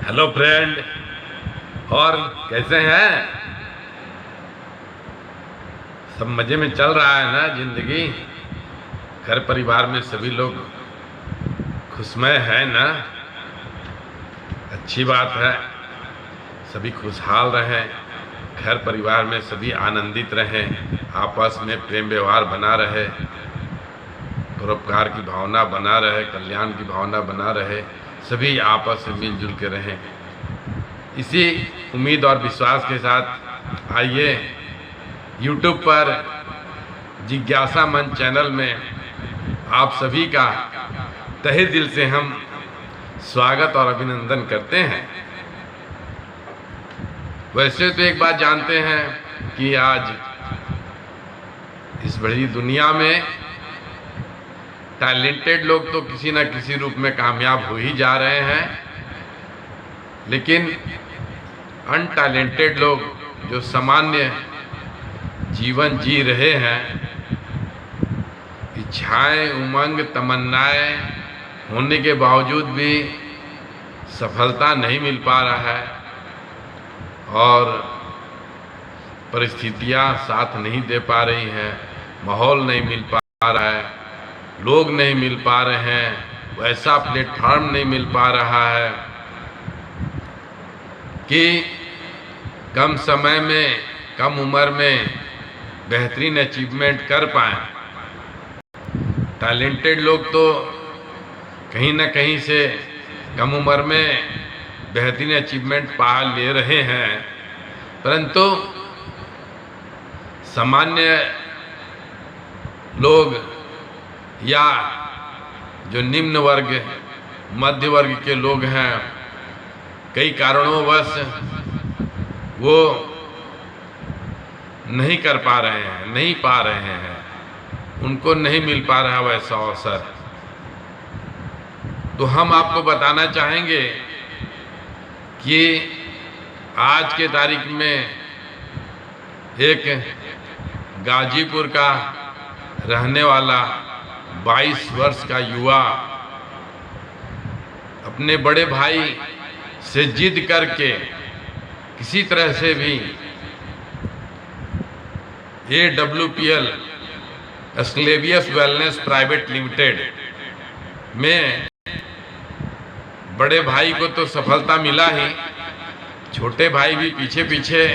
Hello friend. और कैसे हैं? सब मज़े में चल रहा है ना जिंदगी? घर परिवार में सभी लोग खुशमय है ना? अच्छी बात है, सभी खुशहाल रहें, घर परिवार में सभी आनंदित रहें, आपस में प्रेम व्यवहार बना रहे, परोपकार की भावना बना रहे, कल्याण की भावना बना रहे, सभी आपस में मिलजुल के रहें। इसी उम्मीद और विश्वास के साथ आइए YouTube पर जिज्ञासा मंच चैनल में आप सभी का तहे दिल से हम स्वागत और अभिनंदन करते हैं। वैसे तो एक बात जानते हैं कि आज इस बड़ी दुनिया में टैलेंटेड लोग तो किसी न किसी रूप में कामयाब हो ही जा रहे हैं, लेकिन अनटैलेंटेड लोग जो सामान्य जीवन जी रहे हैं, इच्छाएं, उमंग, तमन्नाएं होने के बावजूद भी सफलता नहीं मिल पा रहा है और परिस्थितियां साथ नहीं दे पा रही हैं, माहौल नहीं मिल पा रहा है, लोग नहीं मिल पा रहे हैं, वैसा प्लेटफॉर्म नहीं मिल पा रहा है कि कम समय में, कम उम्र में बेहतरीन अचीवमेंट कर पाएं। टैलेंटेड लोग तो कहीं ना कहीं से कम उम्र में बेहतरीन अचीवमेंट पा ले रहे हैं, परंतु सामान्य लोग या जो निम्न वर्ग, मध्य वर्ग के लोग हैं, कई कारणोंवश वो नहीं कर पा रहे हैं, नहीं पा रहे हैं, उनको नहीं मिल पा रहा वैसा अवसर। तो हम आपको बताना चाहेंगे कि आज के तारीख में एक गाजीपुर का रहने वाला 22 वर्ष का युवा अपने बड़े भाई से जिद करके किसी तरह से भी AWPL एस्क्लेवियस वेलनेस प्राइवेट लिमिटेड में बड़े भाई को तो सफलता मिला ही, छोटे भाई भी पीछे पीछे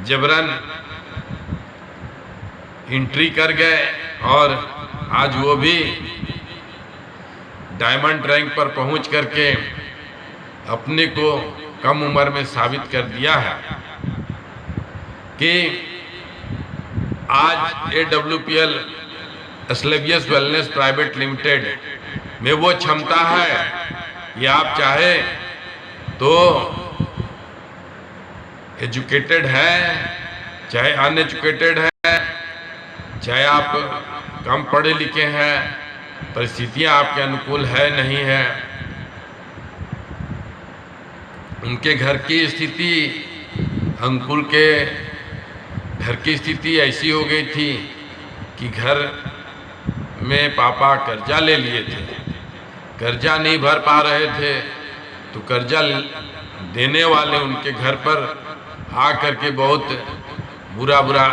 जबरन एंट्री कर गए और आज वो भी डायमंड रैंक पर पहुंच करके अपने को कम उम्र में साबित कर दिया है कि आज AWPL एस्क्लेवियस वेलनेस प्राइवेट लिमिटेड में वो क्षमता है कि आप चाहे तो एजुकेटेड है, चाहे अनएजुकेटेड है, चाहे आप कम पढ़े लिखे हैं, परिस्थितियां आपके अनुकूल है नहीं है, उनके घर की स्थिति, अंकुल के घर की स्थिति ऐसी हो गई थी कि घर में पापा कर्जा ले लिए थे, कर्जा नहीं भर पा रहे थे, तो कर्जा देने वाले उनके घर पर आ करके बहुत बुरा बुरा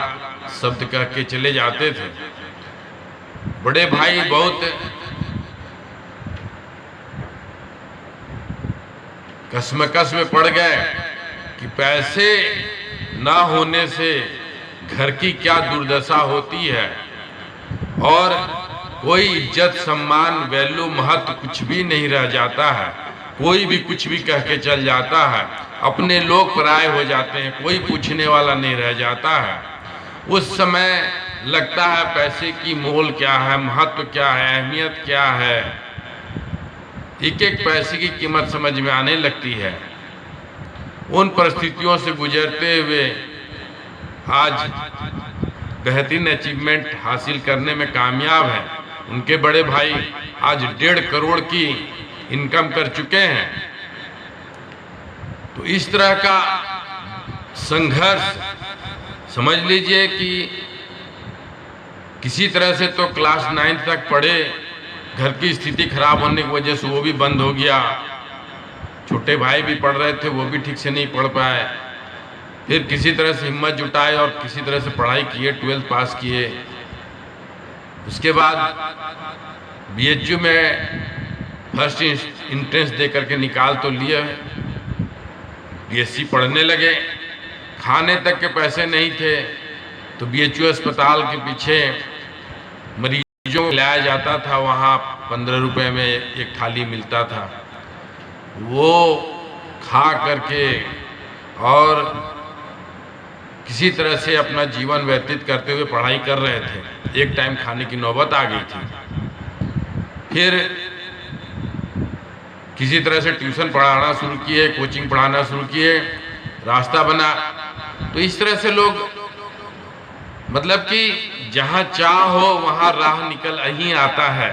शब्द कह के चले जाते थे। बड़े भाई बहुत कसमकस में पड़ गए कि पैसे ना होने से घर की क्या दुर्दशा होती है और कोई इज्जत, सम्मान, वैल्यू, महत्व कुछ भी नहीं रह जाता है, कोई भी कुछ भी कह के चल जाता है, अपने लोग पराये हो जाते हैं, कोई पूछने वाला नहीं रह जाता है। उस समय लगता है पैसे की मोल क्या है, महत्व क्या है, अहमियत क्या है, एक एक पैसे की कीमत समझ में आने लगती है। उन परिस्थितियों से गुजरते हुए आज बेहतरीन अचीवमेंट हासिल करने में कामयाब है। उनके बड़े भाई आज 1.5 करोड़ की इनकम कर चुके हैं। तो इस तरह का संघर्ष समझ लीजिए कि किसी तरह से तो क्लास 9 तक पढ़े, घर की स्थिति खराब होने की वजह से वो भी बंद हो गया, छोटे भाई भी पढ़ रहे थे, वो भी ठीक से नहीं पढ़ पाए। फिर किसी तरह से हिम्मत जुटाए और किसी तरह से पढ़ाई किए, 12th पास किए। उसके बाद BHU में फर्स्ट एंट्रेंस दे करके निकाल तो लिए, BSc पढ़ने लगे। खाने तक के पैसे नहीं थे तो BHU अस्पताल के पीछे मरीजों को लाया जाता था, वहाँ 15 रुपए में एक थाली मिलता था, वो खा करके और किसी तरह से अपना जीवन व्यतीत करते हुए पढ़ाई कर रहे थे। एक टाइम खाने की नौबत आ गई थी। फिर किसी तरह से ट्यूशन पढ़ाना शुरू किए, कोचिंग पढ़ाना शुरू किए, रास्ता बना। तो इस तरह से लोग, मतलब कि जहाँ चाह हो वहाँ राह निकल ही आता है।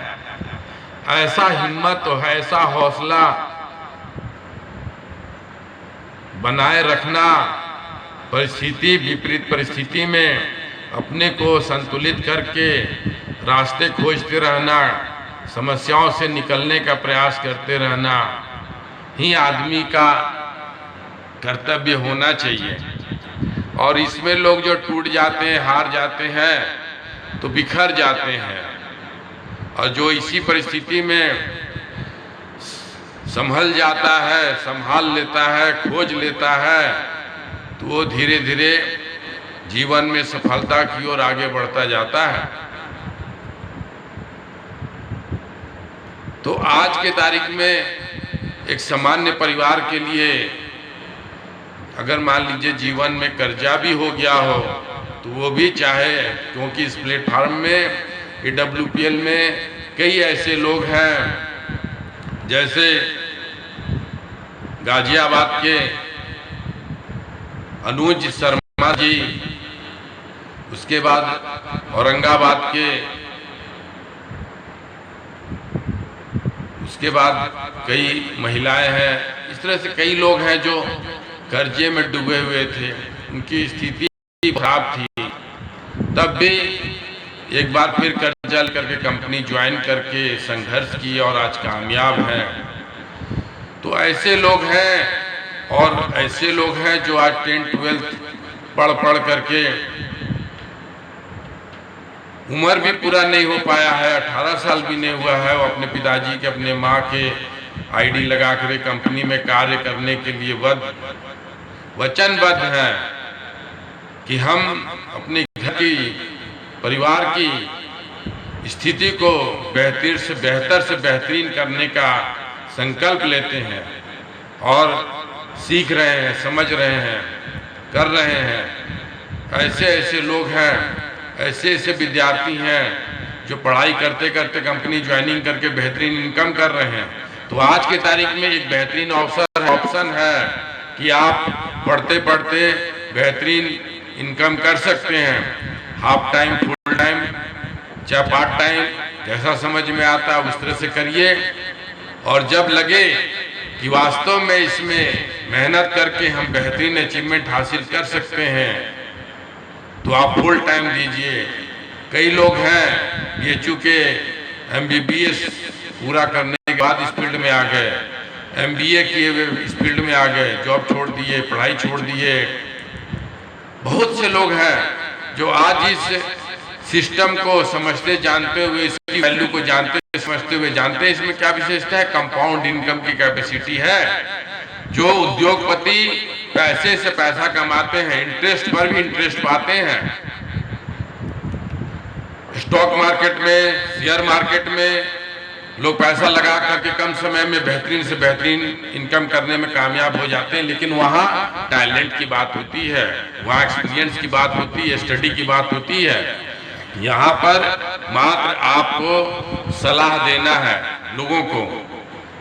ऐसा हिम्मत और ऐसा हौसला बनाए रखना, परिस्थिति विपरीत परिस्थिति में अपने को संतुलित करके रास्ते खोजते रहना, समस्याओं से निकलने का प्रयास करते रहना ही आदमी का कर्तव्य होना चाहिए। और इसमें लोग जो टूट जाते हैं, हार जाते हैं, तो बिखर जाते हैं। और जो इसी परिस्थिति में संभल जाता है, संभाल लेता है, खोज लेता है, तो वो धीरे धीरे जीवन में सफलता की ओर आगे बढ़ता जाता है। तो आज के तारीख में एक सामान्य परिवार के लिए अगर मान लीजिए जीवन में कर्जा भी हो गया हो, तो वो भी चाहे, क्योंकि इस प्लेटफार्म में AWPL में कई ऐसे लोग हैं, जैसे गाजियाबाद के अनुज शर्मा जी, उसके बाद औरंगाबाद के, उसके बाद कई महिलाएं हैं। इस तरह से कई लोग हैं जो कर्जे में डूबे हुए थे, उनकी स्थिति खराब थी, तब भी एक बार फिर कर्जा लेकर के कंपनी ज्वाइन करके संघर्ष की और आज कामयाब हैं। तो ऐसे लोग हैं। और ऐसे लोग हैं जो आज 10th 12th पढ़ करके उम्र भी पूरा नहीं हो पाया है, 18 साल भी नहीं हुआ है, वो अपने पिताजी के, अपने माँ के ID लगा कर कंपनी में कार्य करने के लिए वचनबद्ध हैं कि हम अपने घर की, परिवार की स्थिति को बेहतर से बेहतरीन करने का संकल्प लेते हैं और सीख रहे हैं, समझ रहे हैं, कर रहे हैं। ऐसे ऐसे लोग हैं, ऐसे ऐसे विद्यार्थी हैं जो पढ़ाई करते करते कंपनी ज्वाइनिंग करके बेहतरीन इनकम कर रहे हैं। तो आज के तारीख में एक बेहतरीन ऑप्शन है कि आप पढ़ते पढ़ते बेहतरीन इनकम कर सकते हैं। हाफ टाइम, फुल टाइम, चाहे पार्ट टाइम, जैसा समझ में आता है उस तरह से करिए। और जब लगे कि वास्तव में इसमें मेहनत करके हम बेहतरीन अचीवमेंट हासिल कर सकते हैं, तो आप फुल टाइम दीजिए। कई लोग हैं ये चूँकि MBBS पूरा करने के बाद इस फील्ड में आ गए, MBA किए हुए इस फील्ड में आ गए, जॉब छोड़ दिए, पढ़ाई छोड़ दिए। बहुत से लोग हैं जो आज इस सिस्टम को समझते जानते हुए, इसकी वैल्यू को जानते समझते हुए, जानते हैं इसमें क्या विशेषता है, कंपाउंड इनकम की कैपेसिटी है। जो उद्योगपति पैसे से पैसा कमाते हैं, इंटरेस्ट पर भी इंटरेस्ट पाते हैं। स्टॉक मार्केट में, शेयर मार्केट में लोग पैसा लगा करके कम समय में बेहतरीन से बेहतरीन इनकम करने में कामयाब हो जाते हैं। लेकिन वहाँ टैलेंट की बात होती है, वहाँ एक्सपीरियंस की बात होती है, स्टडी की बात होती है। यहाँ पर मात्र आपको सलाह देना है लोगों को,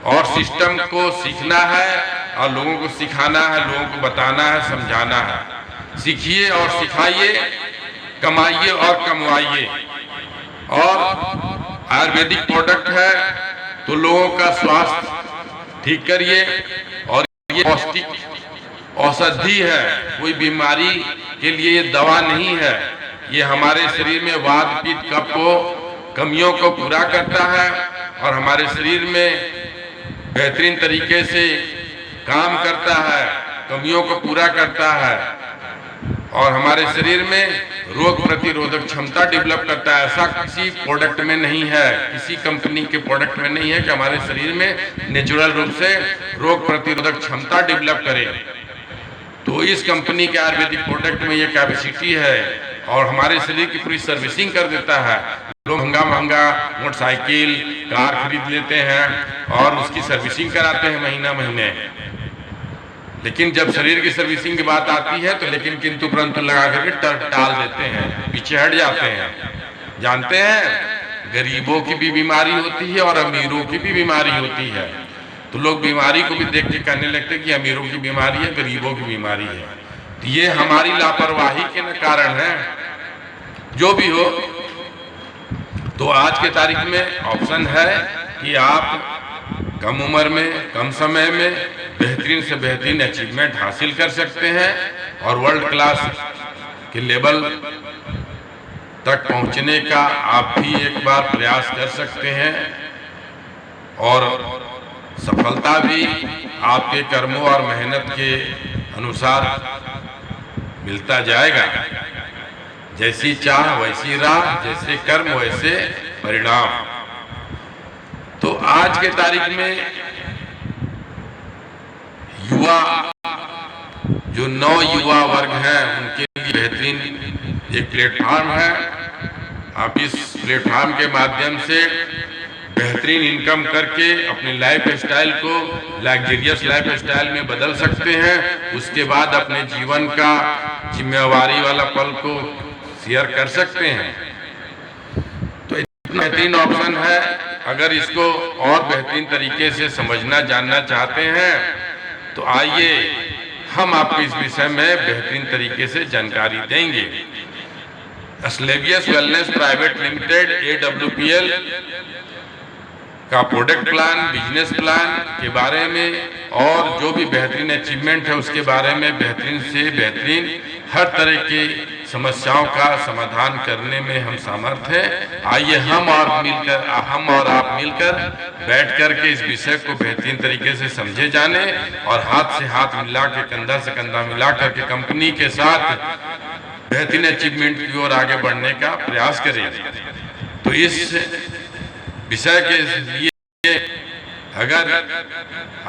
और सिस्टम को सीखना है और लोगों को सिखाना है, लोगों को बताना है, समझाना है। सीखिए और सिखाइए, कमाइए और कमवाइए। और आयुर्वेदिक प्रोडक्ट है तो लोगों का स्वास्थ्य ठीक करिए। और ये पौष्टिक औषधि है, कोई बीमारी के लिए ये दवा नहीं है। ये हमारे शरीर में वात, पित्त, कफ को, कमियों को पूरा करता है और हमारे शरीर में बेहतरीन तरीके से काम करता है, कमियों को पूरा करता है और हमारे शरीर में रोग प्रतिरोधक क्षमता डेवलप करता है। ऐसा किसी प्रोडक्ट में नहीं है, किसी कंपनी के प्रोडक्ट में नहीं है कि हमारे शरीर में नेचुरल रूप से रोग प्रतिरोधक क्षमता डेवलप करे। तो इस कंपनी के आयुर्वेदिक प्रोडक्ट में ये कैपेसिटी है और हमारे शरीर की पूरी सर्विसिंग कर देता है। लोग महंगा मोटरसाइकिल, कार खरीद लेते हैं और उसकी सर्विसिंग कराते हैं महीने, लेकिन जब शरीर की सर्विसिंग की बात आती है तो लेकिन किंतु परंतु लगा करके टाल देते हैं, पीछे हट जाते हैं। जानते हैं गरीबों की भी बीमारी होती है और अमीरों की भी बीमारी होती है। तो लोग बीमारी को भी देख के कहने लगते हैं कि अमीरों की बीमारी है, गरीबों की बीमारी है। तो ये हमारी लापरवाही के न कारण है। जो भी हो, तो आज के तारीख में ऑप्शन है कि आप कम उम्र में, कम समय में बेहतरीन से बेहतरीन अचीवमेंट हासिल कर सकते हैं और वर्ल्ड क्लास के लेवल तक पहुंचने का आप भी एक बार प्रयास कर सकते हैं और सफलता भी आपके कर्मों और मेहनत के अनुसार मिलता जाएगा। जैसी चाह वैसी राह, जैसे कर्म वैसे परिणाम। तो आज के तारीख में युवा, जो नौ युवा वर्ग हैं, उनके लिए बेहतरीन एक प्लेटफॉर्म है। आप इस प्लेटफॉर्म के माध्यम से बेहतरीन इनकम करके अपने लाइफ स्टाइल को लग्जरियस लाइफ स्टाइल में बदल सकते हैं। उसके बाद अपने जीवन का जिम्मेवारी वाला पल को शेयर कर सकते हैं। तो इतना बेहतरीन ऑप्शन है। अगर इसको और बेहतरीन तरीके से समझना जानना चाहते हैं तो आइए हम आपको इस विषय में बेहतरीन तरीके से जानकारी देंगे। Asclepius wellness private limited AWPL का प्रोडक्ट प्लान, बिजनेस प्लान के बारे में और जो भी बेहतरीन अचीवमेंट है उसके बारे में बेहतरीन से बेहतरीन हर तरह की समस्याओं का समाधान करने में हम समर्थ हैं। आइए हम और आप मिलकर बैठ कर के इस विषय को बेहतरीन तरीके से समझे जाने और हाथ से हाथ मिला के, कंधा से कंधा मिला करके कंपनी के साथ बेहतरीन अचीवमेंट की ओर आगे बढ़ने का प्रयास करें। तो इस विषय के लिए अगर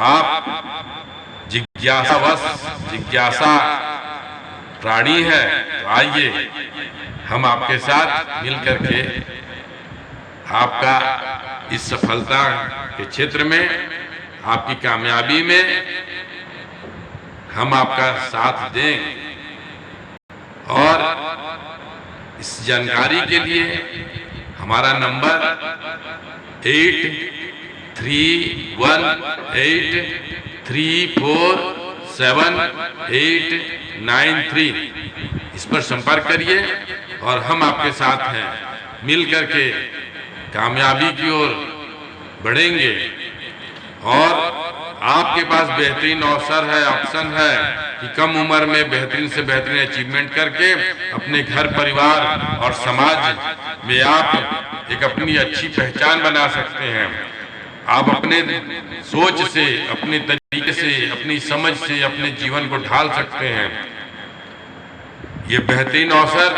आप जिज्ञासा प्राणी है तो आइए हम आपके साथ मिलकर के आपका इस सफलता के क्षेत्र में, आपकी कामयाबी में हम आपका साथ दें। और इस जानकारी के लिए हमारा नंबर 8318347893 इस पर संपर्क करिए और हम आपके साथ हैं। मिल करके कामयाबी की ओर बढ़ेंगे और आपके पास बेहतरीन अवसर है, ऑप्शन है कि कम उम्र में बेहतरीन से बेहतरीन अचीवमेंट करके अपने घर, परिवार और समाज में आप एक अपनी अच्छी पहचान बना सकते हैं। आप अपने सोच से, अपने तरीके से, अपनी समझ से अपने जीवन को ढाल सकते हैं। ये बेहतरीन अवसर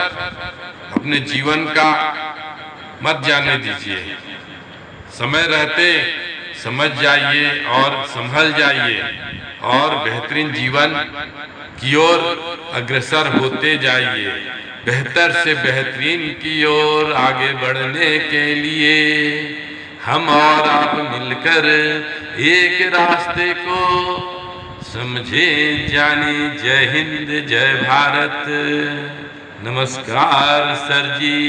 अपने जीवन का मत जाने दीजिए। समय रहते समझ जाइए और संभल जाइए और बेहतरीन जीवन की ओर अग्रसर होते जाइए। बेहतर से बेहतरीन की ओर आगे बढ़ने के लिए हम और आप मिलकर एक रास्ते को समझे जाने। जय हिंद, जय भारत। नमस्कार सर जी।